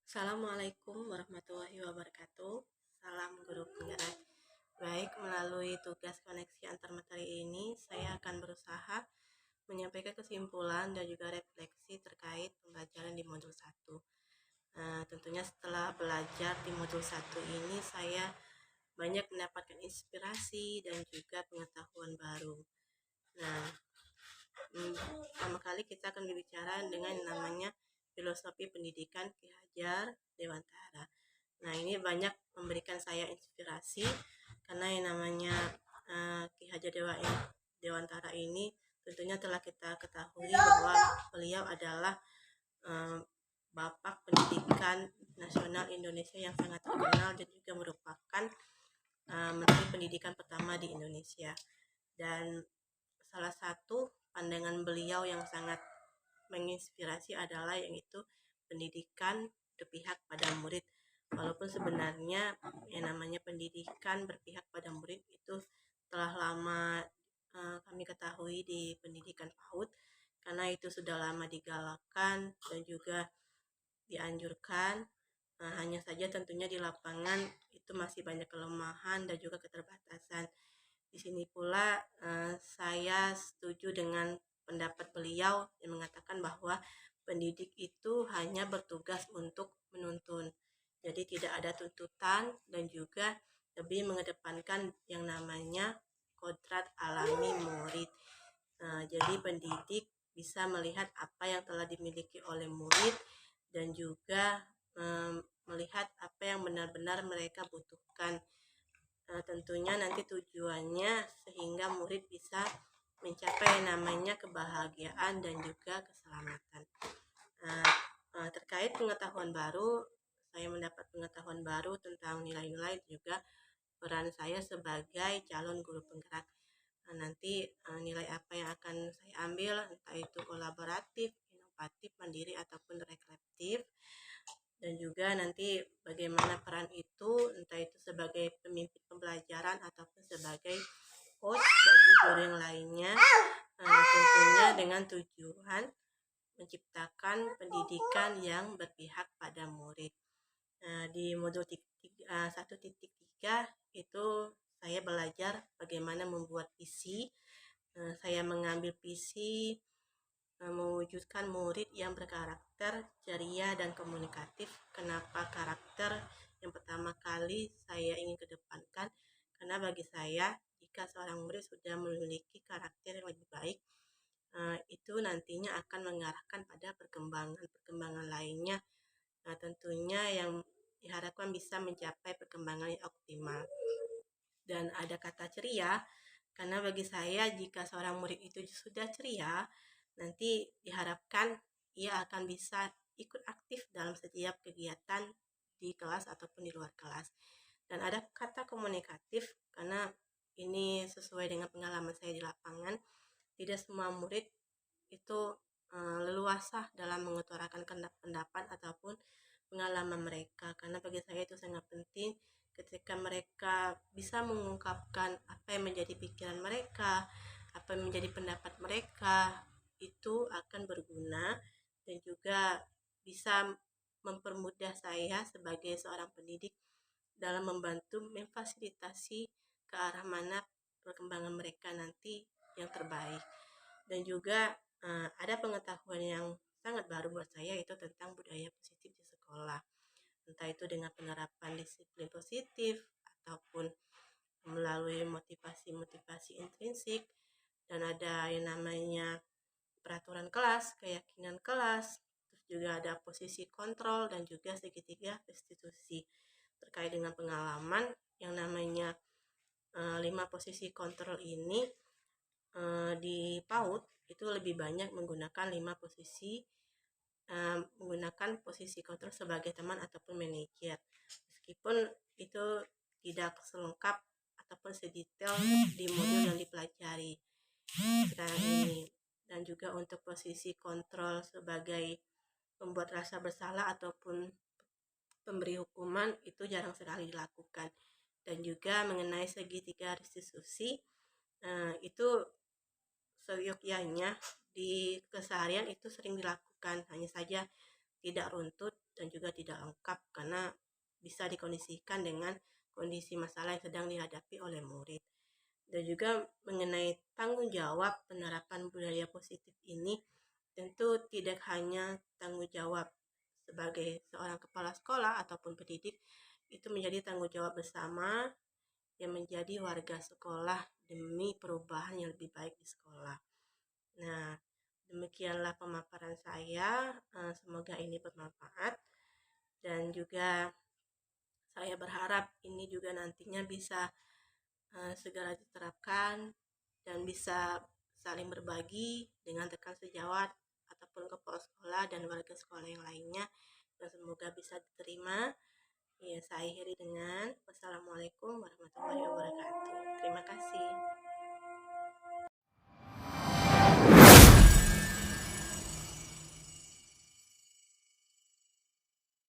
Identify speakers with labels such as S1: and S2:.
S1: Assalamualaikum warahmatullahi wabarakatuh. Salam guru penggerak. Baik, melalui tugas koneksi antar materi ini, saya akan berusaha menyampaikan kesimpulan dan juga refleksi terkait pembelajaran di modul 1. Tentunya setelah belajar di modul 1 ini, saya banyak mendapatkan inspirasi dan juga pengetahuan baru. Nah, pertama kali kita akan berbicara dengan namanya filosofi pendidikan Ki Hajar Dewantara. Nah, ini banyak memberikan saya inspirasi karena yang namanya Ki Hajar Dewantara ini tentunya telah kita ketahui bahwa beliau adalah Bapak Pendidikan Nasional Indonesia yang sangat terkenal dan juga merupakan Menteri Pendidikan pertama di Indonesia. Dan salah satu pandangan beliau yang sangat menginspirasi adalah yaitu pendidikan berpihak pada murid. Walaupun sebenarnya yang namanya pendidikan berpihak pada murid itu telah lama kami ketahui di pendidikan PAUD, karena itu sudah lama digalakkan dan juga dianjurkan. Hanya saja tentunya di lapangan itu masih banyak kelemahan dan juga keterbatasan. Di sini pula saya setuju dengan pendapat beliau yang mengatakan bahwa pendidik itu hanya bertugas untuk menuntun. Jadi tidak ada tuntutan dan juga lebih mengedepankan yang namanya kodrat alami murid. Jadi pendidik bisa melihat apa yang telah dimiliki oleh murid dan juga melihat apa yang benar-benar mereka butuhkan. Tentunya nanti tujuannya sehingga murid bisa mencapai namanya kebahagiaan dan juga keselamatan. Terkait pengetahuan baru, saya mendapat pengetahuan baru tentang nilai-nilai juga peran saya sebagai calon guru penggerak. Nanti nilai apa yang akan saya ambil, entah itu kolaboratif, inovatif, mandiri, ataupun reflektif. Dan juga nanti bagaimana peran itu, entah itu sebagai pemimpin pembelajaran ataupun sebagai host bagi guru yang lainnya, tentunya dengan tujuan menciptakan pendidikan yang berpihak pada murid. Di modul 1.3 itu saya belajar bagaimana membuat visi. Saya mengambil visi mewujudkan murid yang berkarakter, ceria, dan komunikatif. Kenapa karakter? Yang pertama kali saya ingin kedepankan, karena bagi saya, jika seorang murid sudah memiliki karakter yang lebih baik, itu nantinya akan mengarahkan pada perkembangan lainnya. Tentunya yang diharapkan bisa mencapai perkembangan yang optimal. Dan ada kata ceria, karena bagi saya jika seorang murid itu sudah ceria, nanti diharapkan ia akan bisa ikut aktif dalam setiap kegiatan di kelas ataupun di luar kelas. Dan ada kata komunikatif, karena ini sesuai dengan pengalaman saya di lapangan. Tidak semua murid itu leluasa dalam mengutarakan pendapat ataupun pengalaman mereka, karena bagi saya itu sangat penting ketika mereka bisa mengungkapkan apa yang menjadi pikiran mereka, apa yang menjadi pendapat mereka, itu akan berguna dan juga bisa mempermudah saya sebagai seorang pendidik dalam membantu memfasilitasi ke arah mana perkembangan mereka nanti yang terbaik. Dan juga ada pengetahuan yang sangat baru buat saya, yaitu tentang budaya positif di sekolah. Entah itu dengan penerapan disiplin positif ataupun melalui motivasi-motivasi intrinsik, dan ada yang namanya peraturan kelas, keyakinan kelas, terus juga ada posisi kontrol dan juga segitiga restitusi. Terkait dengan pengalaman yang namanya 5 posisi kontrol ini, di PAUD itu lebih banyak menggunakan 5 posisi, menggunakan posisi kontrol sebagai teman ataupun manajer, meskipun itu tidak selengkap ataupun sedetail di modul yang dipelajari sekarang ini. Dan juga untuk posisi kontrol sebagai pembuat rasa bersalah ataupun pemberi hukuman itu jarang sekali dilakukan. Dan juga mengenai segitiga restitusi, itu seyogyanya di keseharian itu sering dilakukan, hanya saja tidak runtut dan juga tidak lengkap karena bisa dikondisikan dengan kondisi masalah yang sedang dihadapi oleh murid. Dan juga mengenai tanggung jawab penerapan budaya positif ini, tentu tidak hanya tanggung jawab sebagai seorang kepala sekolah ataupun pendidik, itu menjadi tanggung jawab bersama yang menjadi warga sekolah demi perubahan yang lebih baik di sekolah. Nah, demikianlah pemaparan saya. Semoga ini bermanfaat dan juga saya berharap ini juga nantinya bisa segera diterapkan dan bisa saling berbagi dengan rekan sejawat ataupun kepala sekolah dan warga sekolah yang lainnya, dan semoga bisa diterima. Ya, saya akhiri dengan wassalamualaikum warahmatullahi wabarakatuh. Terima kasih.